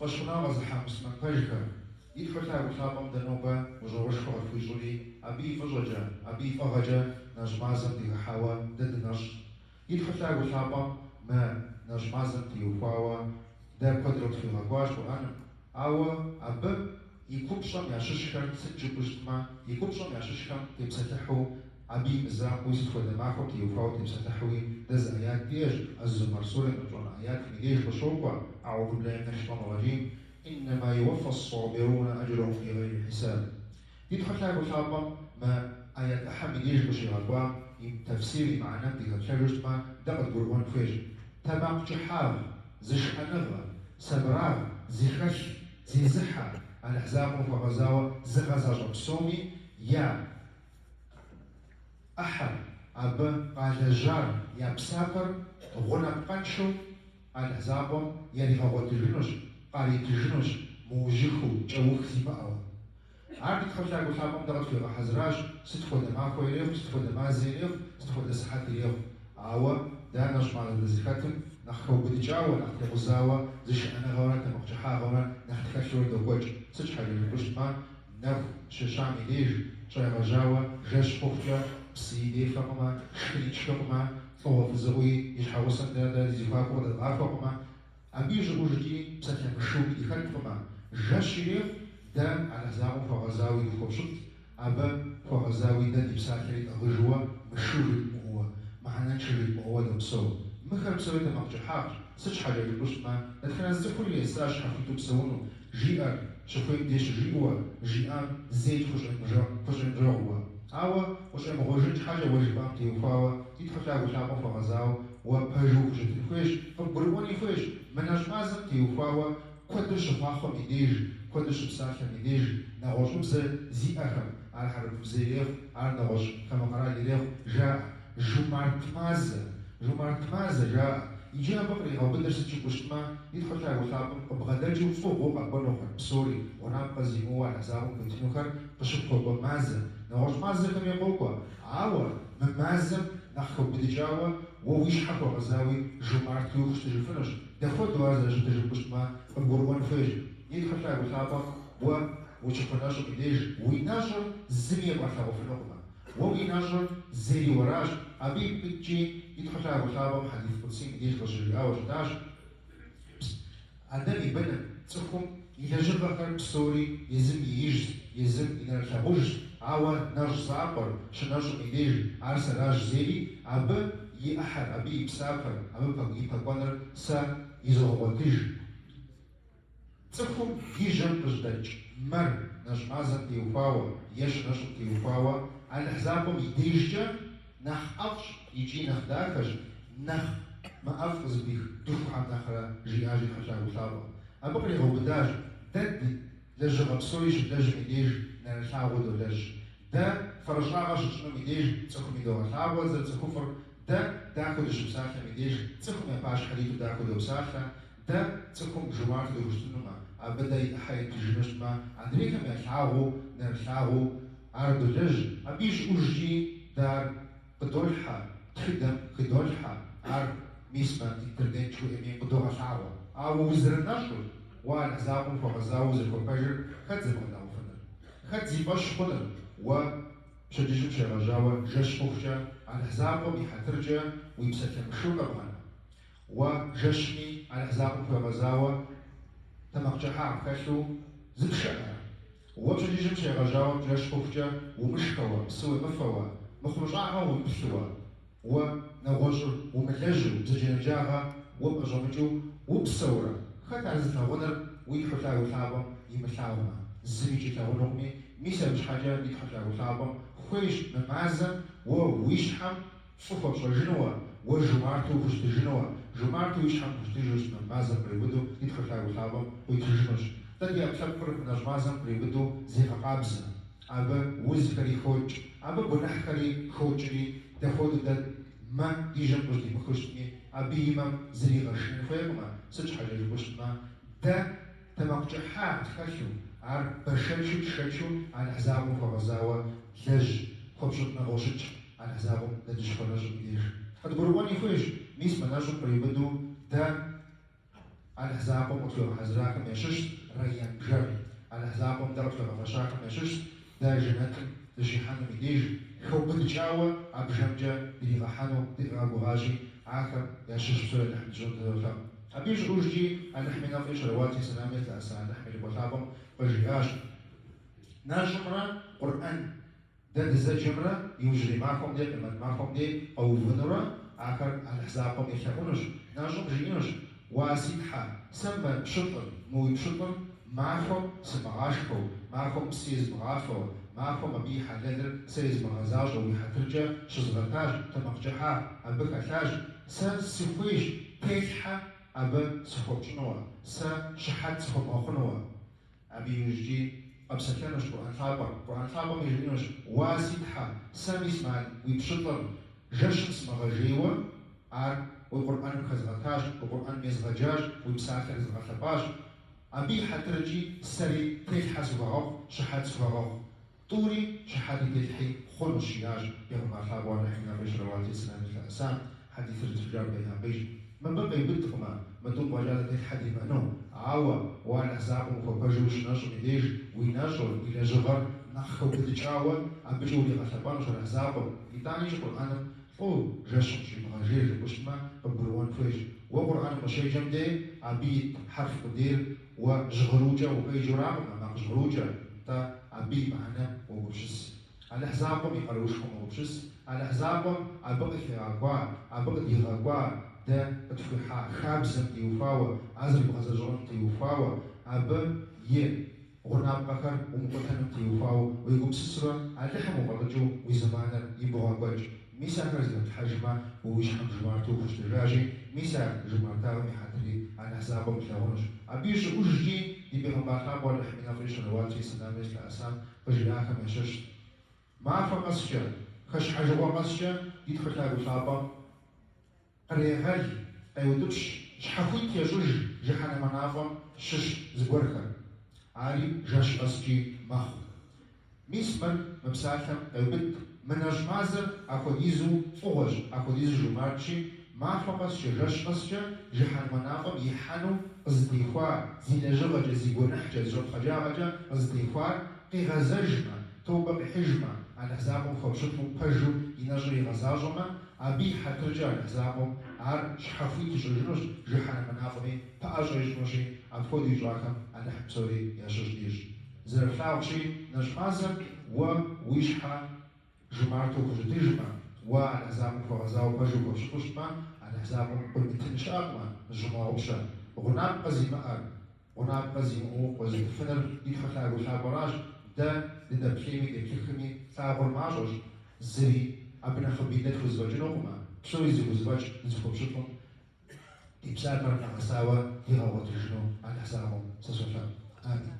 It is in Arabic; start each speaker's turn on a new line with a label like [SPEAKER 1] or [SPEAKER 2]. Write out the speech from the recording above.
[SPEAKER 1] فشنا غزحة مسمى فجكا يدخل تعب خابم دنوبة وجوش فغر في جولي أبي فججا أبي فغجا نجمازم دي حوا دد نج يدخل تعب خابم ما نجمازم دي وفاوا دا قدرت في غواش وأنا أو أب يكوبشم يعششكم سجل بجتما يكوبشم يعششكم تبستحو أبي مزاق ويسفو دماغو تيوفاو تبستحوي دز آيات ديج الزمر سورة نجون آيات ميديج بشوقة أعوذ بالله من الشيطان الرجيم إنما يوفى الصابرون أجرهم بغير حساب يدخل تعب الحابة ما آيات أحد ميديج بشيغالوا تفسيري معنى ديغا تشارجتما دقت قربان فيج تباق جحاب زش أنغا سبراغ زخش زيزحة الأحزاب وفغزاوة زغزاج بسومي يا أحد أب على جار يا بسافر غنى بقنشو الأحزاب يلي غوات الجنوش قاري الجنوش موجخو جوخ زيباو عارف تخرج على الحابم ضغط في حزراج ستفو دماغ كويريخ ستفو دماغ زيريخ ستفو دسحات ريخ عاوة دا نجمع للزيخاتم نخو بدجاوة نختي غزاوة زيش أنا غورة تمقجحا غورة نختي كشور دوكوش سج حاجة البشتما نف ششامي ليج شاي غجاوة جاش خوفجا بسيدي فقما شكري تشفقما طوف الزغوي يشحاو سندادا زيفاكو دا غافقما أبيج وجدي بساتيا مشوبي دي خلفما جاش ريخ دا على زاو فغزاوي دي خوشت أبا فغزاوي دا دي بساتيا أغجوا مشوبي مهو معنا نشري مهو دا بسو مخر بسوي دا مقجحاج سج حاجة البشتما لكن كل يستاش حفلتو بسونو جي ار شوفي ديش جيوا جي ام زيت خوش نجروا أوا وش مغوجين حاجة وجبام تيوفاوا يدخل وشام فغزاو وباجو خوش تفويش فبربوني فويش مناش مازم تيوفاوا كودش فاخو ميديج كودش بساخة ميديج نغوش بز زي أهم على حرب بزيريخ على نغوش كما قرأ ليريخ جاء جمعة مازة جاء يجينا بقري أو بدر ستشي بوشتما يدخل تعب وثابم وبغدرجي وفوق وقع بنوخر بسوري ونام قزيموا على حسابهم بنتنوخر بشبكوا بمازة نغوش مازة كم يقوكوا عاوة من مازة نخو بدجاوة وويش حكوا غزاوي جمعة تيوخش تجفنش دخل دوازة جتجي بوشتما القربان فيج يدخل تعب وثابم وشفناشو إليج ويناشر زمية بأثابه في اللقمة ويناشر زيري وراج أبي بتجي يدخل على وثابه حديث قدسي مديش بشرية وجداش عندما يبنى تفهم يتجرب غير بسوري يزم ينرتبوج عوا نرج زعبر شنرج مديش عرس راج زيري أب يأحد أبي بسافر أبي بقي تقنر سا يزوغوتيج تفهم يجم بجدج مر نجمازن تيوفاوا يش نشم تيوفاوا على حسابهم يديججا نخ أفش يجي نخ داكش نخ ما أفز بيخ دفع نخرا جياجي خشا وثابا أبقري هو بداج دد لج غبسويش لج ميديج نرشاو دو لج دا فرشاغش شنو ميديج تسخو ميدو غثابا زل تسخوفر دا داكو دو شمساخة ميديج تسخو ميباش خليتو داكو دو بساخة دا تسخو جمعت دو رشتنما أبدا يتحيط جنشما عندريكا ميشاغو نرشاغو عرض لج أبيش أجي دار قدولحة تخدم قدولحة عرض ميسما انترنت شو إمي قدوها شعوة أو وزر النشر وأنا زاقم فغزاو زر فبجر خد زي مغناو فنر خد زي باش فنر وشجيجم شغجاوة جش مخشا على حزابهم يحترجا ويبسكن مشوقة بغانا وجشمي على حزابهم فغزاوة تمقجحا فاشو زب شعر وبشجيجم شغجاوة جش مخشا ومشكوة سوي مفوة مخرجاها ومبسوا ونغوشر وملجو بزجين جاها وبأجمجو وبسورة خد عزتنا غنر ويدخل وثابا يمشاوها الزميجي تاغنغمي ميسا مش حاجة يدخل وثابا خويش ممازا ويشحم صفة بشجنوة وجمارتو فشت جنوة جمارتو يشحم فشت جوش ممازا بريودو يدخل وثابا ويتجنوش تدي أبسكر نجمازا بريودو زي قابزا أبا وزكري خوج أبا بنحكري خوجري دخود دد ما يجم بجدي مخشتني أبي إمام زري غشني فيما سج حاجة جبشتنا دا تمقجحات خشو عر بشلشو على حزابه فغزاوة لج خبشتنا غوشت على حزابه لدش فنجم إيش هاد قرباني فيش ميس منجم بريبدو دا الأحزاب مطلوب حزراكم يشش ريان جر الأحزاب مدرب فغفشاكم يشش دا جنتم دشيحانو مديج خو بدجاوة أبجمجة ديغحانو ديغابو غاجي عاكم يشش بسورة نحن جون تدرفا أبيش روجي أن نحمي نفيش رواتي سلامية الأسان نحمي لبطابم بجياش ناجمرا قرآن ده جمرة يوجري معكم دي كمان معكم دي أو فنورا آخر الأحزابهم يخافونش ناجم جينوش واسيدحة سما بشطر مو بشطر معكم سمعاشكو معكم سيز بغافو معكم أبي حلدر سيز بغازاج ويحترجة شزغتاج تمقجحة أبك أتاج سفويش تيتحة أب سفوب شنوا شحات سفوب أخنوا أبي يوجي أبسكانوش قرآن ثابر ميجرينوش واسيدحة سامسمان ويبشطر جشن مغجيوة عار والقرآن مخزغتاج والقرآن مزغجاج ويبساخر زغتباج أبي حترجي سري تيتحة سوغاغ شحات سوغاغ طوري شحات تيتحي خلو الشياج يوم أخابوا نحن بيش رواتي سلامي الأسام حديث التجار بيها بيش من بقى يبدكما مدوم وجالة تحدي منو عاوة وانا زابو فبجوش نشو مديج وينشو إلى جغر نخو بدجاوة أبجو لي غثبان شو رحزابو إتاني شو قرآن فو جشم شي مغاجير بشما ببروان فيش وقرآن مشي جمدي أبي حرف قدير وجغروجة وأي جرام أما جغروجة تا أبي معنا وبشس على حزابهم يقروشكم وبشس على حزابهم أبقى في غاقوا أبقى دي غاقوا ده بتفكر خابزم تيوفاوا عزر بغزجون تيوفاوا أب غناب بكر ومقتن تيوفاوا ويقوم سسرا عليهم وغلجو ويزمانا يبغى وجه ميسا كرزت حجمة ووش حم جمارتو وش دراجي ميسا جمارتاو محتري على حسابهم تلاونش أبيش أجي يبغى بخاب ولا حمينا فيش رواتي سلامش لأسام بجلاك مشش ما فمسجا خش حاجة ومسجا يدخل تلاقي صعبة قريغالي أيودوش شحفوت يا جوج جحنا منافم شش زبوركا عالي جاش أسجي ماخو ميسمن مبساكم أيوبت من أجمازر أخذيزو فوج أخذيزو جمارتشي ما فقط شجاش أسجا جحنا منافم يحنو ازديخوا زينجغة زيغونحجة زوج خجاغة ازديخوا قيغزجما توبة بحجمة على حسابهم فبشتهم بجو ينجري غزاجما أبي حترجع لحزابهم عار شحفوي تجرجنوش جحنا منافمي تأجر يجنوشي أبفود يجراكم أنا حبسوري ياشش ديش زرفلاوشي نجمازر ويشحا جمارتو خجتيجما وعلى حزابهم فغزاو بجو وشكوشما على حزابهم قل متنش أغما نجمع وبشا غناب قزي مأر غناب قزي مؤوق وزي الفنر يدخل لابراج ده لده بكيمي يبكيخمي ثابر ماجوش زري أبنا خبيدات وزواجنوهما بسوي زواج نزفو بشطهم يبسال برنا مساوى يغوط رجنو على حسابهم سسوفا آمين